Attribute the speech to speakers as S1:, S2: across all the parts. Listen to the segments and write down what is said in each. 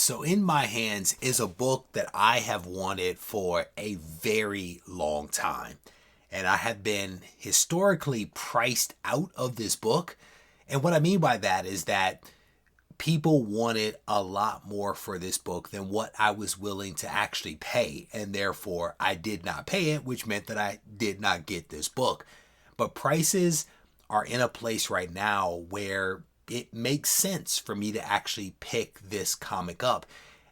S1: So in my hands is a book that I have wanted for a very long time. And I have been historically priced out of this book. And what I mean by that is that people wanted a lot more for this book than what I was willing to actually pay. And therefore, I did not pay it, which meant that I did not get this book. But prices are in a place right now where it makes sense for me to actually pick this comic up.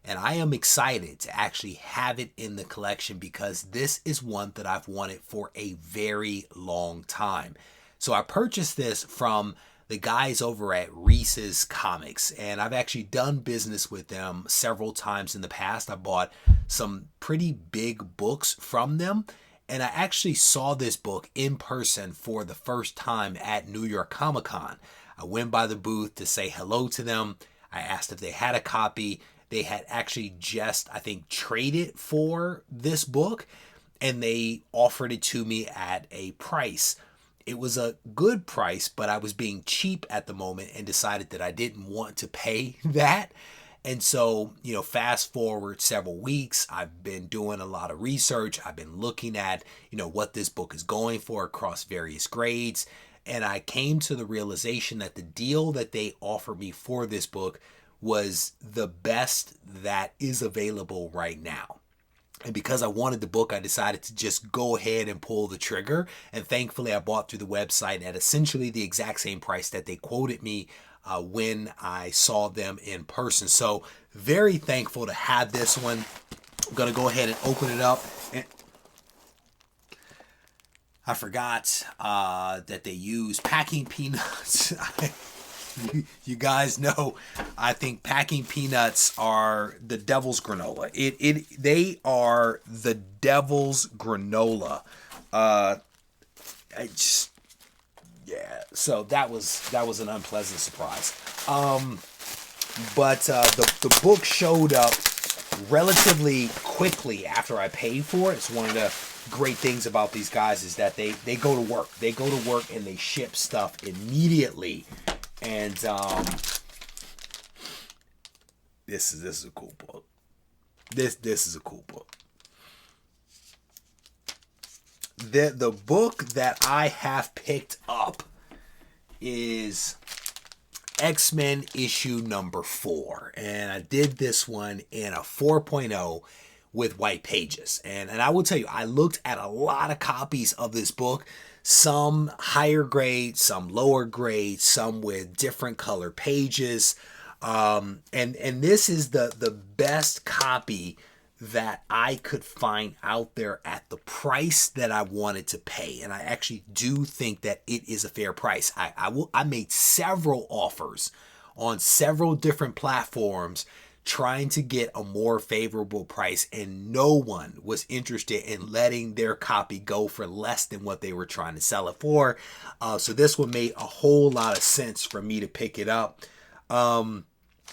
S1: And I am excited to actually have it in the collection because this is one that I've wanted for a very long time. So I purchased this from the guys over at Regie Comics, and I've actually done business with them several times in the past. I bought some pretty big books from them, and I actually saw this book in person for the first time at New York Comic Con. I went by the booth to say hello to them. I asked if they had a copy. They had actually just, I think, traded for this book, and they offered it to me at a price. It was a good price, but I was being cheap at the moment and decided that I didn't want to pay that. And so, fast forward several weeks, I've been doing a lot of research. I've been looking at, what this book is going for across various grades. And I came to the realization that the deal that they offered me for this book was the best that is available right now. And because I wanted the book, I decided to just go ahead and pull the trigger. And thankfully, I bought through the website at essentially the exact same price that they quoted me when I saw them in person. So very thankful to have this one. I'm going to go ahead and open it up. And I forgot that they use packing peanuts. You guys know, I think packing peanuts are the devil's granola. They are the devil's granola. So that was an unpleasant surprise. But the book showed up relatively quickly after I paid for it. It's one of the great things about these guys is that they go to work. They go to work and they ship stuff immediately. And this is a cool book. This is a cool book. The book that I have picked up is X-Men issue number 4. And I did this one in a 4.0 with white pages. And I will tell you, I looked at a lot of copies of this book. Some higher grade, some lower grade, some with different color pages. And this is the best copy that I could find out there at the price that I wanted to pay. And I actually do think that it is a fair price. I made several offers on several different platforms trying to get a more favorable price, and no one was interested in letting their copy go for less than what they were trying to sell it for. So this one made a whole lot of sense for me to pick it up.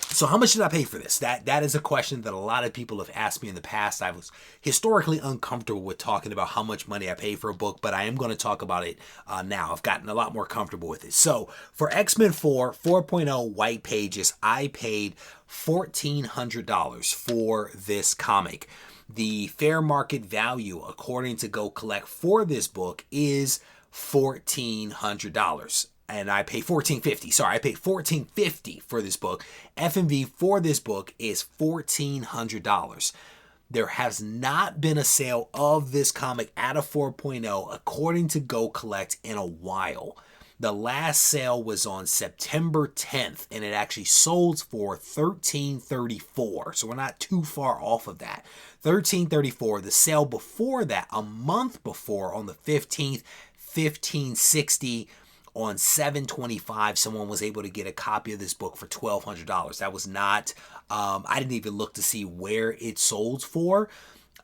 S1: So how much did I pay for this? That is a question that a lot of people have asked me in the past. I was historically uncomfortable with talking about how much money I paid for a book, but I am going to talk about it now. I've gotten a lot more comfortable with it. So for X-Men 4, 4.0 white pages, I paid $1,400 for this comic. The fair market value, according to Go Collect, for this book is $1,400. And I paid $1,450. Sorry, I paid $1,450 for this book. FMV for this book is $1,400. There has not been a sale of this comic at a 4.0, according to Go Collect, in a while. The last sale was on September 10th, and it actually sold for $1,334. So we're not too far off of that. $1,334. The sale before that, a month before, on the 15th, $1,560. On 7/25, someone was able to get a copy of this book for $1,200. That was not, I didn't even look to see where it sold for.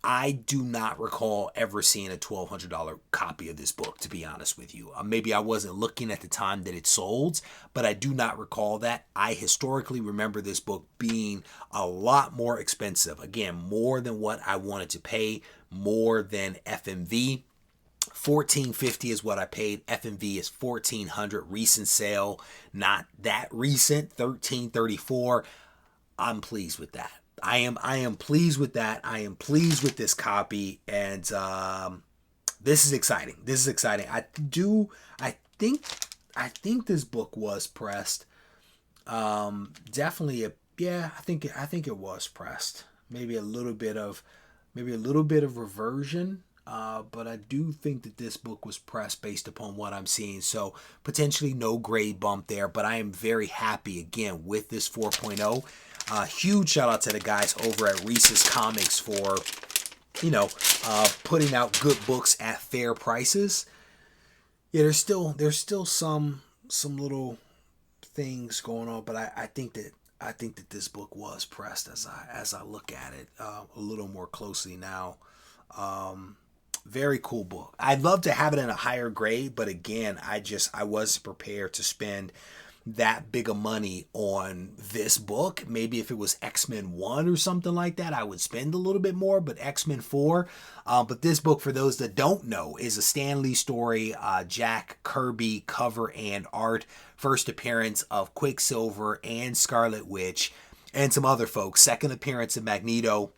S1: I do not recall ever seeing a $1,200 copy of this book, to be honest with you. Maybe I wasn't looking at the time that it sold, but I do not recall that. I historically remember this book being a lot more expensive. Again, more than what I wanted to pay, more than FMV. $1,450 is what I paid. FMV is $1,400. Recent sale, not that recent, $1,334. I'm pleased with that. I am pleased with that. I am pleased with this copy, and this is exciting. This is exciting. I think this book was pressed. Definitely I think it was pressed. Maybe a little bit of reversion. But I do think that this book was pressed based upon what I'm seeing. So potentially no grade bump there, but I am very happy again with this 4.0. Huge shout out to the guys over at Regie Comics for, putting out good books at fair prices. Yeah, there's still some little things going on, but I think that this book was pressed as I look at it a little more closely now. Very cool book. I'd love to have it in a higher grade, but again, I wasn't prepared to spend that big of money on this book. Maybe if it was X-Men 1 or something like that, I would spend a little bit more, but X-Men 4. But this book, for those that don't know, is a Stan Lee story, Jack Kirby cover and art, first appearance of Quicksilver and Scarlet Witch, and some other folks, second appearance of Magneto.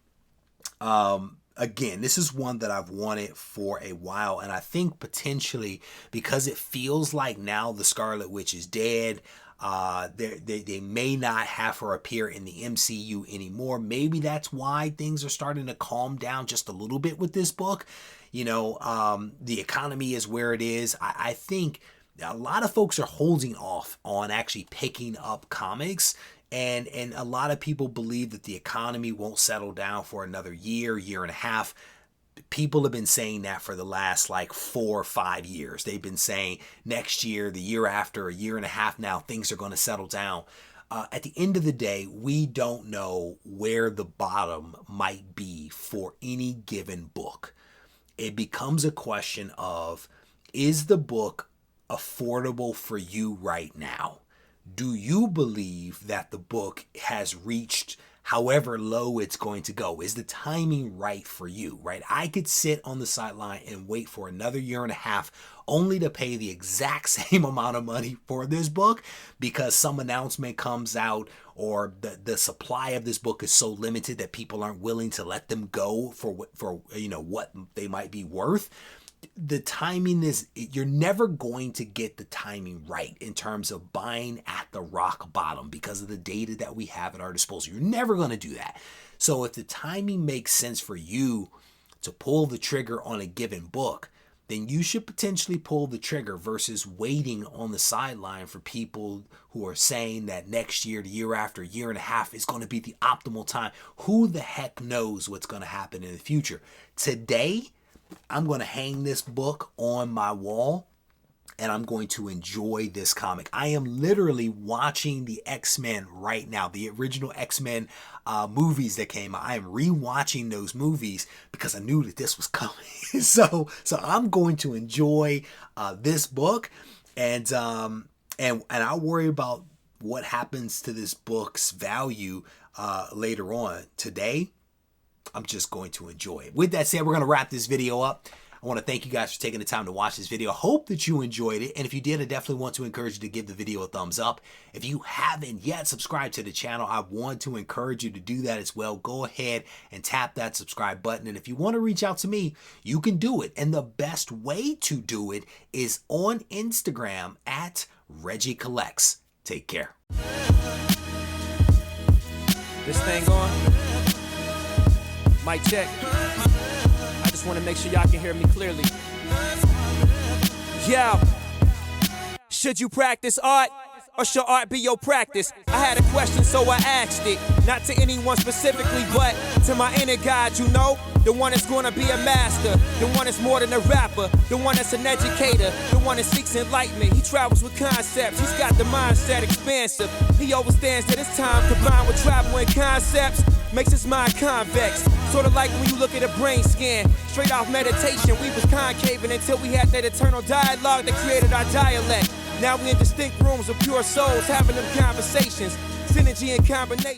S1: Again, this is one that I've wanted for a while, and I think potentially because it feels like now the Scarlet Witch is dead, they may not have her appear in the MCU anymore. Maybe that's why things are starting to calm down just a little bit with this book. The economy is where it is. I think a lot of folks are holding off on actually picking up comics. And a lot of people believe that the economy won't settle down for another year and a half. People have been saying that for the last 4 or 5 years. They've been saying next year, the year after, a year and a half now, things are going to settle down. At the end of the day, we don't know where the bottom might be for any given book. It becomes a question of, is the book affordable for you right now? Do you believe that the book has reached however low it's going to go? Is the timing right for you, right? I could sit on the sideline and wait for another year and a half only to pay the exact same amount of money for this book because some announcement comes out or the supply of this book is so limited that people aren't willing to let them go for what they might be worth. The timing is, you're never going to get the timing right in terms of buying at the rock bottom because of the data that we have at our disposal. You're never going to do that. So if the timing makes sense for you to pull the trigger on a given book, then you should potentially pull the trigger versus waiting on the sideline for people who are saying that next year, the year after, a year and a half is going to be the optimal time. Who the heck knows what's going to happen in the future? Today, I'm going to hang this book on my wall and I'm going to enjoy this comic. I am literally watching the X-Men right now, the original X-Men movies that came out. I am rewatching those movies because I knew that this was coming. So I'm going to enjoy this book, and I'll worry about what happens to this book's value later on. Today, I'm just going to enjoy it. With that said, we're going to wrap this video up. I want to thank you guys for taking the time to watch this video. Hope that you enjoyed it. And if you did, I definitely want to encourage you to give the video a thumbs up. If you haven't yet subscribed to the channel, I want to encourage you to do that as well. Go ahead and tap that subscribe button. And if you want to reach out to me, you can do it. And the best way to do it is on Instagram at Regie Collects. Take care.
S2: This thing on? Mic check. I just want to make sure y'all can hear me clearly. Yo, should you practice art or should art be your practice? I had a question, so I asked it. Not to anyone specifically, but to my inner God, you know? The one that's gonna be a master, the one that's more than a rapper, the one that's an educator, the one that seeks enlightenment. He travels with concepts, he's got the mindset expansive. He understands that his time combined with travel and concepts makes his mind convex. Sort of like when you look at a brain scan, straight off meditation, we was concaving until we had that eternal dialogue that created our dialect. Now we in distinct rooms of pure souls having them conversations, synergy and combination.